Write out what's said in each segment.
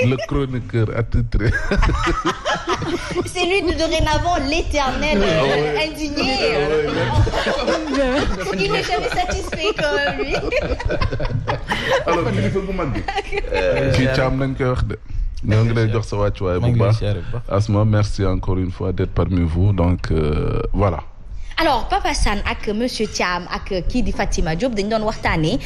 Le chroniqueur attitré. C'est lui de dorénavant l'éternel indigné. Il n'est jamais satisfait quand même, lui. Alors kilifa gu mag bi. Kii Thiam nañ koy wax de. ñoo ngi lay jox sa wàccuwaay bu baax. Asma, merci encore une fois d'être parmi vous donc voilà. Alors Papa Sane ak monsieur Thiam ak kii di Fatima Diop dañu doon waxtaanee.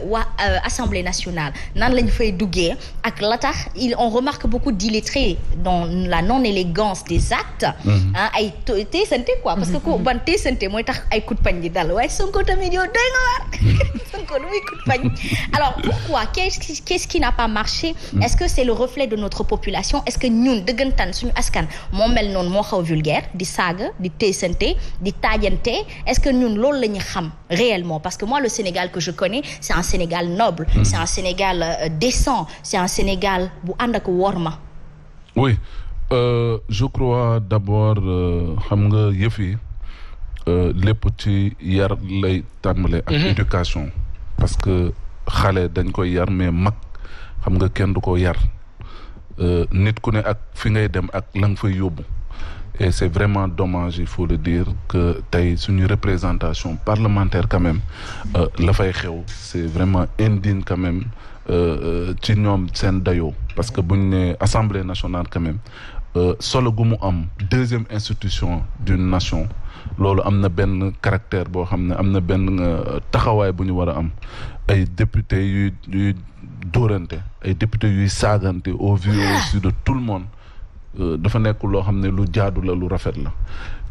waa Assemblée nationale nan lañu fay duggee ak la tax on remarque beaucoup d'illettrés dans la non-élégance des actes. ay teesante quoi parce que ku ban teesante mooy tax ay coup de pagne di dal waaye Sonko tamit yow doy nga waar Sonko lu muy coup de pagne. Alors pourquoi qu'est-ce qui n'a pas marché. Est-ce que c'est le reflet de notre population. Est-ce que ñun dëggantaan suñu askan moo mel noonu moo xaw vulgaire di saaga di teesante di taajante. Est-ce que ñun loolu la ñu xam réellement parce que moi le Sénégal que je connais c'est un Sénégal noble. C'est un Sénégal décent. C'est un Sénégal bu ànd ak worma. Oui je crois d'abord xam nga yëf yi lépp ci yar lay tàmbale ak éducation parce que xale dañ koy yar mais mag xam nga kenn du ko yar nit ku ne ak fi ngay dem ak la nga fay yóbbu. Et c'est vraiment dommage, il faut le dire, que tey suñu représentation parlementaire quand même la fay xew c'est vraiment indigne quand même ci ñoom seen dayoo parce que buñ ne Assemblée nationale quand même solo gu mu am deuxième institution d'une nation loolu am na benn caractère boo xam ne am na benn taxawaay bu ñu war a am ay députés yuy dóorante ay députés yuy saagante au vu et au su de tout le monde. Dafa nekk loo xam ne lu jaadu la lu rafet la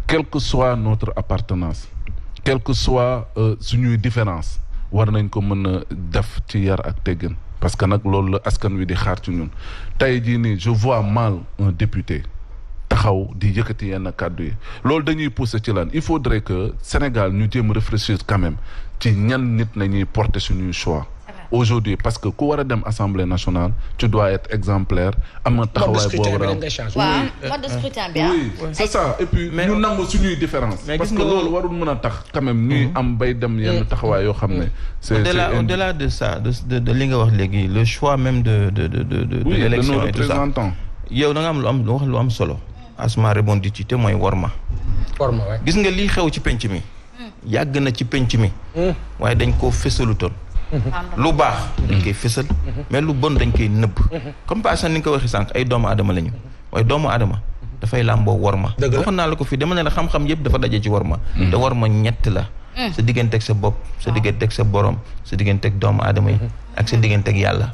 quelle que soit notre appartenance quelle que soit suñuy différence war nañ ko mën a def ci yar ak teggin parce que nag loolu la askan wi di xaar ci ñun tey jii nii je vois mal un député taxaw di yëkkati yenn kàddu yi loolu dañuy pousser ci lan il faudrait que Sénégal ñu jéem réfléchir quand même ci ñan nit nañuy porter suñuy choix aujourd'hui parce que ku war a dem Assemblée nationale tu dois être exemplaire am na taxawaay boo war a am mode de scrutin bien. Oui c'est ça et puis ñu nangu suñuy différence parce que loolu warul mën a tax quand même ñuy am bay dem yenn taxawaay yoo xam ne c'est au-delà de ça de li nga wax léegi le choix même de l'élection et tout ça yow da nga am lu am solo Asma rebondi ci te mooy worma gis nga lii xew ci penc mi yàgg na ci penc mi waaye dañ koo fësalutoon lu baax dañ koy fësal mais lu bon dañ koy nëbb comme passan ni nga ko waxee sànq ay doomu aadama lañu waaye doomu aadama dafay làmboo worma waxoon naa la ko fii dama ne la xam-xam yëpp dafa daje ci worma te worma ñett la sa digganteeg sa bopp sa digganteeg sa borom sa digganteeg doomu aadama yi ak sa digganteeg yàlla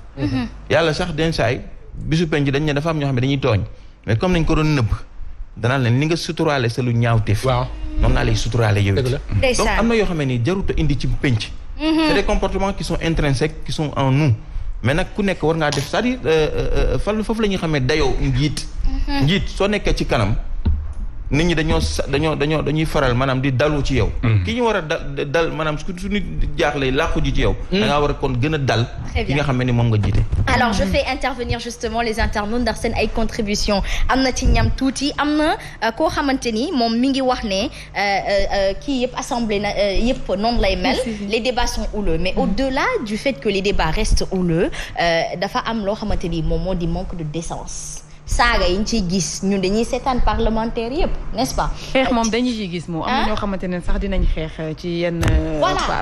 yàlla sax den saay bisu penc dañ ne dafa am ñoo xam ne dañuy tooñ mais comme nañ ko doon nëbb danaa leen ni nga suturaale sa lu ñaawteef noonu naa lay suturaale yow donc am na yoo xam ne nii jaruta indi ci penc c'est des comportements qui sont intrinsèques qui sont en nous mais nag ku nekk war ngaa def c'est-à-dire foofu la ñuy xamee dayoo njiit soo nekkee ci kanam nit ñi dañuy faral maanaam di dalu ci yow ki ñu war a dal maanaam su nit jaaxle làqu ji ci yow da ngaa war a kon gën a dal ki nga xam ne ni moom nga jiite. Alors je fais intervenir justement les internautes ndax seen ay contributions am na ci ñam tuuti am na koo xamante ni moom mi ngi wax ne kii yëpp assemblée na yëpp noonu lay mel les débats sont houleux mais au-delà du fait que les débats restent houleux dafa am loo xamante ni moom moo di manque de décence. saaga yi ñu ciy gis ñun dañuy seetaan parlementaire yëpp n'est-ce pas. xeex moom dañuy ciy gis moom. am na ñoo xamante ne sax dinañ xeex ci yenn.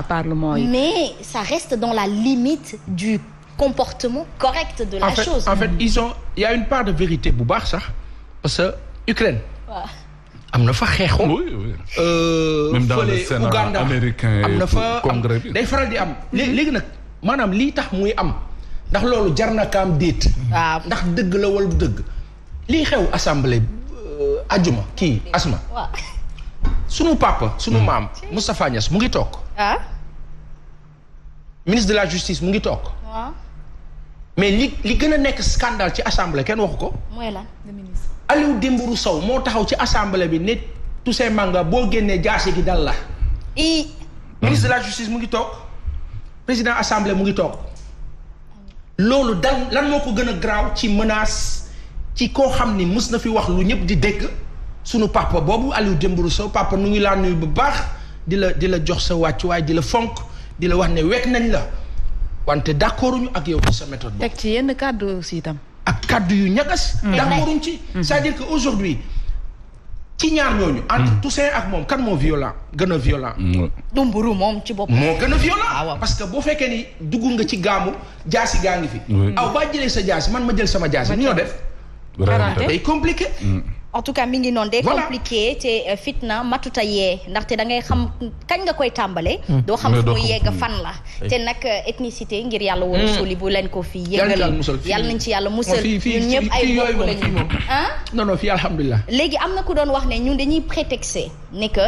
parlement yi. mais ça reste dans la limite du comportement correct de la chose. En fait il y a une part de vérité bu baax sax parce que Ukraine. am na fa xeexoo. même dans le Sénat américain am na fa congrès bi day faral di am. léegi nag maanaam lii tax muy am ndax loolu jar na kaam déet. waaw ndax dëgg la wala du dëgg. lii xew assemblée ajuma kii Asma. sunu papa sunu maam Moustapha Niasse mu ngi toog. ministre de la justice mu ngi toog. mais li gën a nekk scandale ci assemblée kenn waxu ko. mooy lan le ministre. Aliou Dembourou Sow moo taxaw ci assemblée bi ne Toussaint Manga boo génnee jaase gi dal la. ministre de la justice mu ngi toog président assemblée mu ngi toog. loolu dal lan moo ko gën a graaw ci menace ci koo xam ni mus na fi wax lu ñëpp di dégg sunu papa boobu Aliou Dembourou Sow papa nu ngi laa nuyu bu baax di la jox sa wàccuwaay di la fonk di la wax ne wekk nañ la wante d'accorduñu ak yow ci sa méthode boobu. teg ci yenn kàddu aussi itam. ak kaddu yu ñagas. d'accorduñ ci. c'est-à-dire que aujourd'hui ci ñaar ñooñu. entre Toussaint ak moom kan moo violent gën a violent. Dumburu moom ci boppam. moo gën a violent. parce que boo fekkee ni dugg nga ci gaamu jaasi gaa ngi fi. aw baa jëlee sa jaasi man ma jël sama jaasi. ñoo def. day compliqué. en tout cas mi ngi noonu day compliqué te fitna matuta yee ndaxte da ngay xam kañ nga koy tàmbale doo xam fu muy yegg fan la te nag ethnicité ngir yàlla war a suuli bu leen ko fii yëngale yàlla nañ ci yàlla musal ñun ñëpp ay mbokk lañu non fii alhamdulilah léegi am na ku doon wax ne ñun dañuy prétexté ne que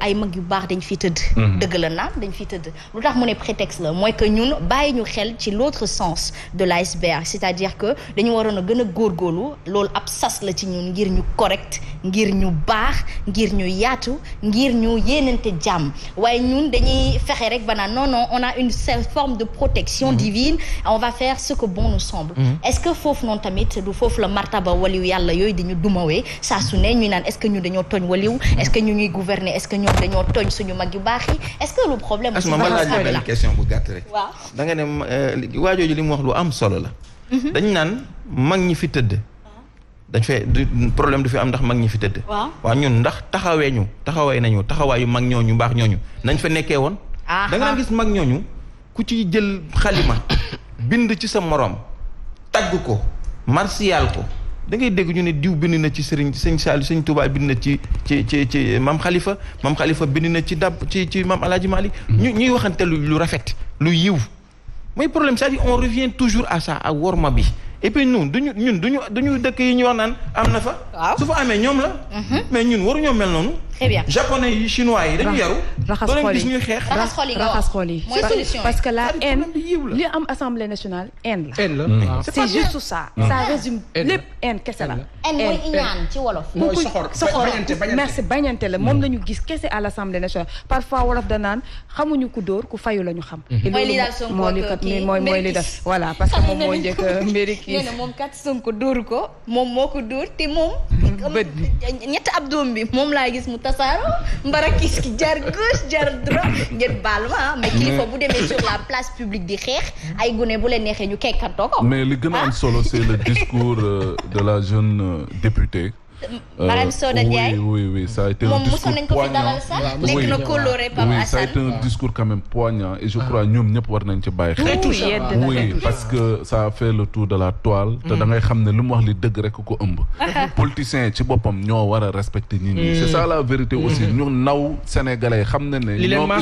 ay mag yu baax dañ fi tëdd dëgg la naan dañ fi tëdd lu tax mu ne prétexte la mooy que ñun bàyyi ñu xel ci l'autre sens de l'iceberg c'est-à-dire que dañu waroon a gën a góorgóorlu loolu ab sas la ci ñun ngir ñu correct ngir ñu baax ngir ñu yaatu ngir ñu yéenante jàmm waaye ñun dañuy fexe rek ba naan non on a une forme de protection divine on va faire ce que bon nous semble est-ce que foofu noonu tamit du foofu la martaba waliw yàlla yooyu dañu dumawee saa su ne ñuy naan est-ce que ñu dañoo tooñ waliw est-ce que ñu ñuy gouverner est-ce que ñoom dañoo tooñ suñu mag yu baax yi est-ce que le problème aussi ma laaj benn question bu gàtt rek waaw da nga ne waajooju li mu wax lu am solo la dañ naan mag ñi fi tëdd dañ fee problème du fi am ndax mag ñi fi tëdd waaw ñun ndax taxawee nañu taxawaayu mag ñooñu mbaax ñooñu nañ fa nekkee woon da nga gis mag ñooñu ku ci jël xalima bind ci sa moroom tagg ko martial ko da ngay dégg ñu ne diw bind na ci sëñ Saliou sëñ Touba bind na ci Mam Khalifa bind na ci ci Mam Alaaji Malik ñuy waxante lu rafet lu yiw mooy problème c'est-à-dire on revient toujours à ça ak worma bi et puis ñun duñu dëkk yi ñu wax naan am na fa su fa amee ñoom la mais ñun waruñoo mel noonu très bien japonais yi chinois yi dañu yaru raxas xol yi mooy solution parce que la haine li am assemblée nationale haine la c'est juste ça ça résume lépp haine kese la haine mooy iñaan ci wolof mooy soxor merci bañante la moom la ñu gis kese à l'assemblée nationale parfois wolof da naan xamuñu ku dóor ku fayu la ñu xam mooy li daal Sonko mooy li def voilà parce que moom moo njëkk mérite nee na moom kat Sonko dóoru ko moom moo ko dóor te moom ñetti ab doom bi moom laa gis mu tasaaro mbarakis ki jar gauche jar droite ngeen baal ma mais kilifa bu demee sur la place publique di xeex ay gune bu leen neexee ñu kekkantoo ko mais li gën a am solo c'est le discours de la jeune députée Madame Soda Ndiaye oui ça a été un discours poignant nekk na coloré par Assane ça a été un discours quand même poignant et je crois ñoom ñëpp war nañ ci bàyyi xel oui parce que ça a fait le tour de la toile te da ngay xam ne lu mu wax li dëgg rek ko ëmb politiciens ci boppam ñoo war a respecter nit ñi c'est ça la vérité aussi ñu naw sénégalais xam ne ñoom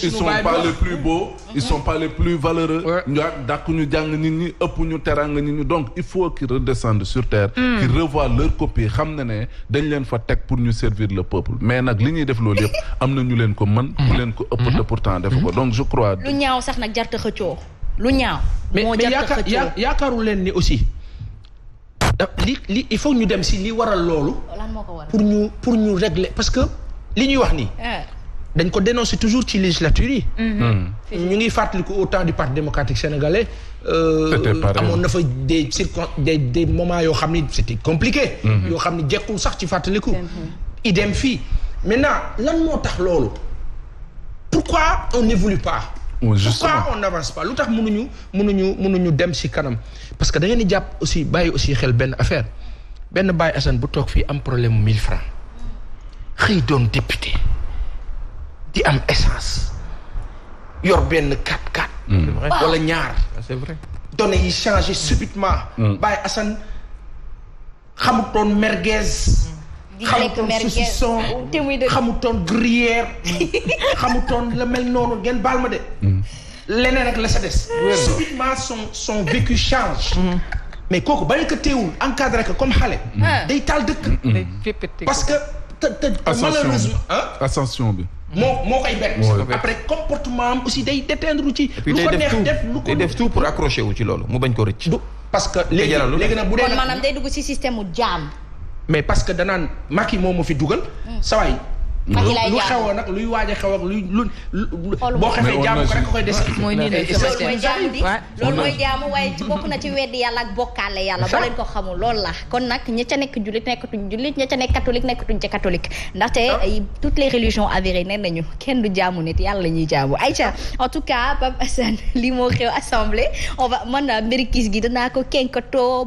ils sont pas les plus beaux ils sont pas les plus valeureux ñu dàq ñu jàng nit ñi ëpp ñu teranga nit ñi donc il faut qu'ils redescendent sur terre qu'ils revoient leur copie ne dañ leen fa teg pour ñu servir le peuple mais nag li ñuy def loolu yëpp am na ñu leen ko mën ñu leen ko ëpp te pourtant def ko donc je crois lu ñaaw sax nag jarta xëccoo lu ñaaw moo jarta xëccoo yaakaaru leen ni aussi li il faut ñu dem si li waral loolu pour ñu régler parce que li ñuy wax nii dañ ko dénoncer toujours ci législature yi ñu ngi fàttaliku au temps du Parti démocratique sénégalais amoon na fa des moments yoo xam ni c'était compliqué yoo xam ni jekkul sax ci fàttaliku idem fii maintenant lan moo tax loolu pourquoi on n'évolue pas pourquoi on n'avance pas lu tax mënuñu dem ci kanam parce que da ngeen di jàpp aussi bàyyi aussi xel benn affaire benn Baye Assane bu toog fii am problème mu 1000 francs xëy doon député di am essence yor benn 4x4 wala ñaar c'est vrai données yi changé subitement Baye Assane xamutoon merguez xamutoon saucisson xamutoon gruyère xamutoon la mel noonu ngeen baal ma de leneen ak la sa des subitement son vécu change mais kooku bañ ko teewul encadré ko comme xale day taal dëkk parce que malheureusement ascension bi moo koy bett après comportement am aussi day déteindre ci lu ko neex def lu ko def tout pour accrocher wu ci loolu mu bañ ko rëcc parce que léegi nag bu dee kon maanaam day dugg ci système mu jaam mais parce que danaan Macky moo ma fi dugal sawaay lu xewoon nag luy waaj a xew ak boo xefee jaamu ko rek koy des mooy nii de loolu mooy jaamu di loolu mooy jaamu waaye ci bokk na ci weddi yàlla ak bokkaale yàlla boo leen ko xamul loolu la kon nag ña ca nekk jullit nekkatuñ jullit ña ca nekk catholique nekkatuñ ca catholique ndaxte toutes les religions avérées nee nañu kenn du jaamu nit yàlla la ñuy jaamu Aïcha en tout cas Pape Assane li moo xew assemblée on va man mbiri kiis gi danaa ko kenkatoo